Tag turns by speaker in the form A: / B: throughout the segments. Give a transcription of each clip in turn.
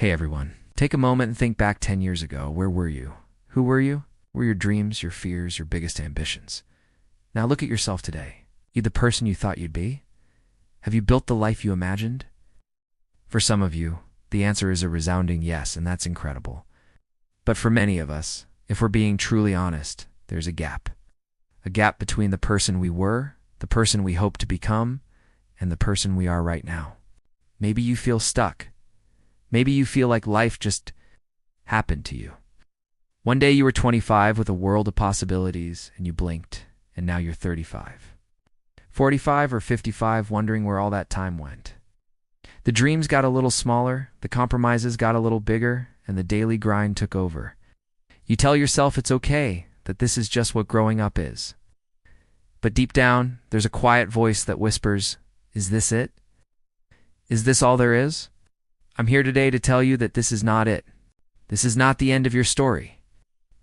A: Hey everyone, take a moment and think back 10 years ago. Where were you? Who were you? What were your dreams, your fears, your biggest ambitions? Now look at yourself today. Are you the person you thought you'd be? Have you built the life you imagined? For some of you, the answer is a resounding yes, and that's incredible. But for many of us, if we're being truly honest, there's a gap. A gap between the person we were, the person we hope to become, and the person we are right now. Maybe you feel stuck. Maybe you feel like life just happened to you. One day you were 25 with a world of possibilities, and you blinked, and now you're 35. 45 or 55, wondering where all that time went. The dreams got a little smaller, the compromises got a little bigger, and the daily grind took over. You tell yourself it's okay, that this is just what growing up is. But deep down, there's a quiet voice that whispers, "Is this it? Is this all there is?" I'm here today to tell you that this is not it. This is not the end of your story.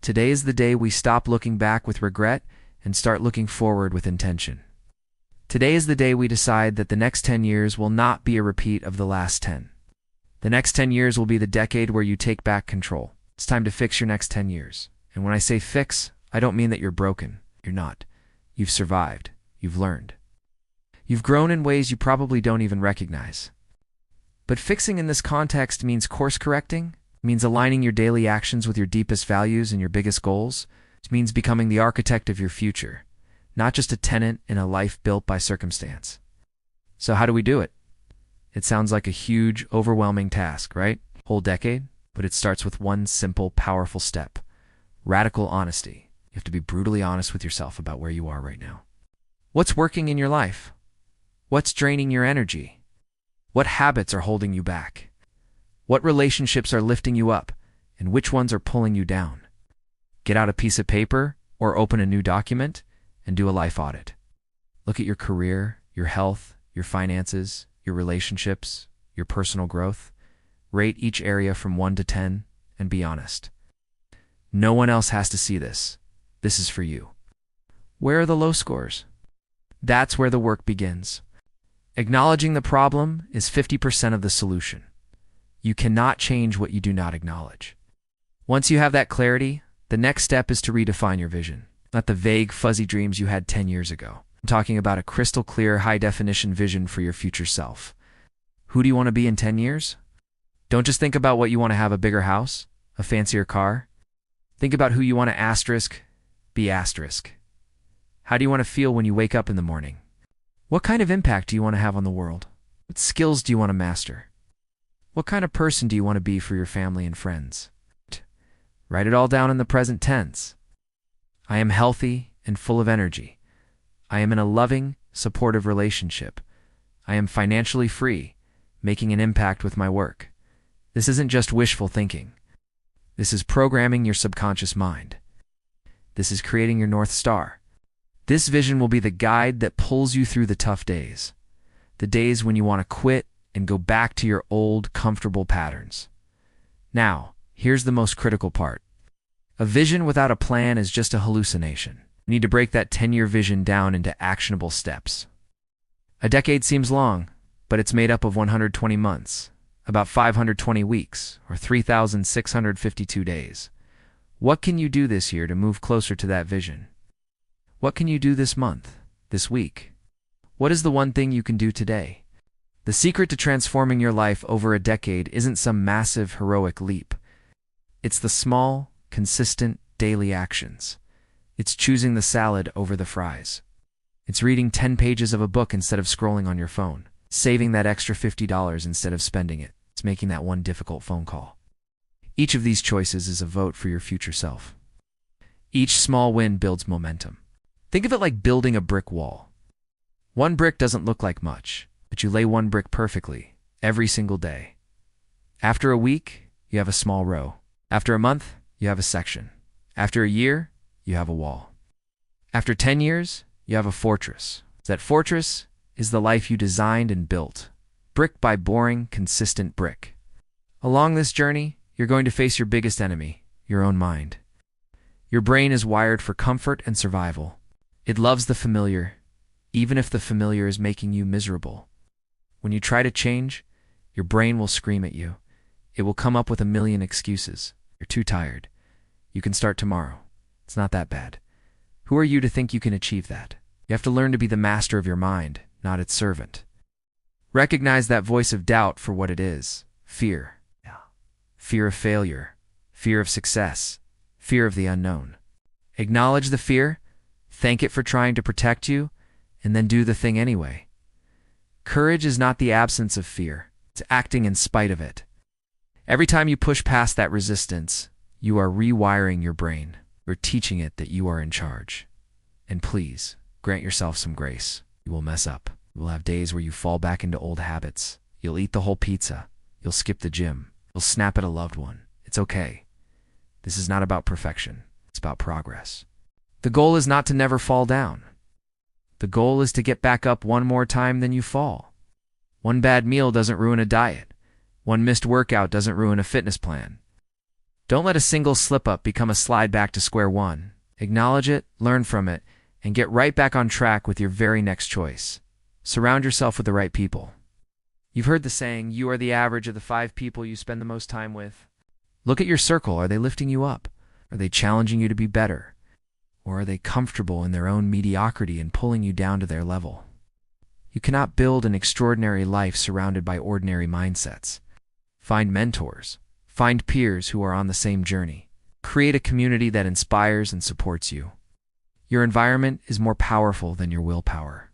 A: Today is the day we stop looking back with regret and start looking forward with intention. Today is the day we decide that the next 10 years will not be a repeat of the last 10. The next 10 years will be the decade where you take back control. It's time to fix your next 10 years. And when I say fix, I don't mean that you're broken. You're not. You've survived. You've learned. You've grown in ways you probably don't even recognize. But fixing in this context means course correcting, means aligning your daily actions with your deepest values and your biggest goals. It means becoming the architect of your future, not just a tenant in a life built by circumstance. So how do we do it? It sounds like a huge, overwhelming task, right? Whole decade? But it starts with one simple, powerful step. Radical honesty. You have to be brutally honest with yourself about where you are right now. What's working in your life? What's draining your energy? What habits are holding you back? What relationships are lifting you up, and which ones are pulling you down? Get out a piece of paper or open a new document and do a life audit. Look at your career, your health, your finances, your relationships, your personal growth. Rate each area from 1 to 10 and be honest. No one else has to see this. This is for you. Where are the low scores? That's where the work begins. Acknowledging the problem is 50% of the solution. You cannot change what you do not acknowledge. Once you have that clarity, the next step is to redefine your vision, not the vague, fuzzy dreams you had 10 years ago. I'm talking about a crystal clear, high-definition vision for your future self. Who do you want to be in 10 years? Don't just think about what you want to have: a bigger house, a fancier car. Think about who you want to be asterisk. How do you want to feel when you wake up in the morning? What kind of impact do you want to have on the world? What skills do you want to master? What kind of person do you want to be for your family and friends? Write it all down in the present tense. I am healthy and full of energy. I am in a loving, supportive relationship. I am financially free, making an impact with my work. This isn't just wishful thinking. This is programming your subconscious mind. This is creating your North Star. This vision will be the guide that pulls you through the tough days, the days when you want to quit and go back to your old, comfortable patterns. Now, here's the most critical part. A vision without a plan is just a hallucination. You need to break that 10-year vision down into actionable steps. A decade seems long, but it's made up of 120 months, about 520 weeks, or 3,652 days. What can you do this year to move closer to that vision? What can you do this month, this week? What is the one thing you can do today? The secret to transforming your life over a decade isn't some massive, heroic leap. It's the small, consistent, daily actions. It's choosing the salad over the fries. It's reading 10 pages of a book instead of scrolling on your phone. Saving that extra $50 instead of spending it. It's making that one difficult phone call. Each of these choices is a vote for your future self. Each small win builds momentum. Think of it like building a brick wall. One brick doesn't look like much, but you lay one brick perfectly, every single day. After a week, you have a small row. After a month, you have a section. After a year, you have a wall. After 10 years, you have a fortress. That fortress is the life you designed and built, brick by boring, consistent brick. Along this journey, you're going to face your biggest enemy, your own mind. Your brain is wired for comfort and survival. It loves the familiar, even if the familiar is making you miserable. When you try to change, your brain will scream at you. It will come up with a million excuses. You're too tired. You can start tomorrow. It's not that bad. Who are you to think you can achieve that? You have to learn to be the master of your mind, not its servant. Recognize that voice of doubt for what it is. Fear. Fear of failure. Fear of success. Fear of the unknown. Acknowledge the fear, thank it for trying to protect you, and then do the thing anyway. Courage is not the absence of fear. It's acting in spite of it. Every time you push past that resistance, you are rewiring your brain. You're teaching it that you are in charge. And please, grant yourself some grace. You will mess up. You will have days where you fall back into old habits. You'll eat the whole pizza. You'll skip the gym. You'll snap at a loved one. It's okay. This is not about perfection. It's about progress. The goal is not to never fall down. The goal is to get back up one more time than you fall. One bad meal doesn't ruin a diet. One missed workout doesn't ruin a fitness plan. Don't let a single slip-up become a slide back to square one. Acknowledge it, learn from it, and get right back on track with your very next choice. Surround yourself with the right people. You've heard the saying, you are the average of the 5 people you spend the most time with. Look at your circle. Are they lifting you up? Are they challenging you to be better? Or are they comfortable in their own mediocrity and pulling you down to their level? You cannot build an extraordinary life surrounded by ordinary mindsets. Find mentors. Find peers who are on the same journey. Create a community that inspires and supports you. Your environment is more powerful than your willpower.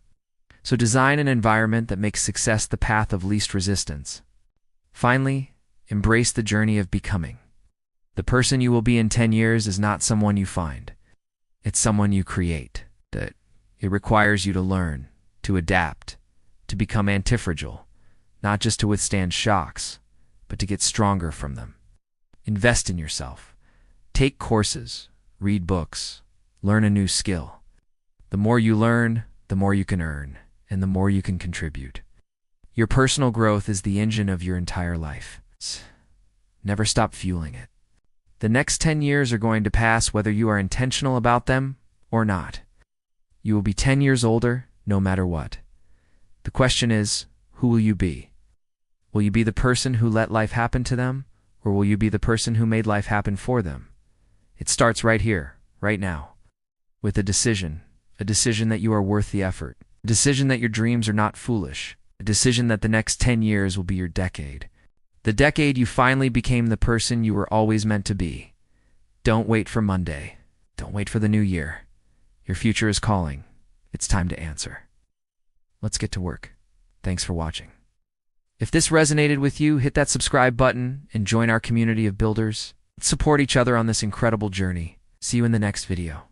A: So design an environment that makes success the path of least resistance. Finally, embrace the journey of becoming. The person you will be in 10 years is not someone you find. It's someone you create. It requires you to learn, to adapt, to become antifragile, not just to withstand shocks, but to get stronger from them. Invest in yourself. Take courses, read books, learn a new skill. The more you learn, the more you can earn, and the more you can contribute. Your personal growth is the engine of your entire life. Never stop fueling it. The next 10 years are going to pass whether you are intentional about them or not. You will be 10 years older, no matter what. The question is, who will you be? Will you be the person who let life happen to them, or will you be the person who made life happen for them? It starts right here, right now, with a decision that you are worth the effort, a decision that your dreams are not foolish, a decision that the next 10 years will be your decade. The decade you finally became the person you were always meant to be. Don't wait for Monday. Don't wait for the new year. Your future is calling. It's time to answer. Let's get to work. Thanks for watching. If this resonated with you, hit that subscribe button and join our community of builders. Let's support each other on this incredible journey. See you in the next video.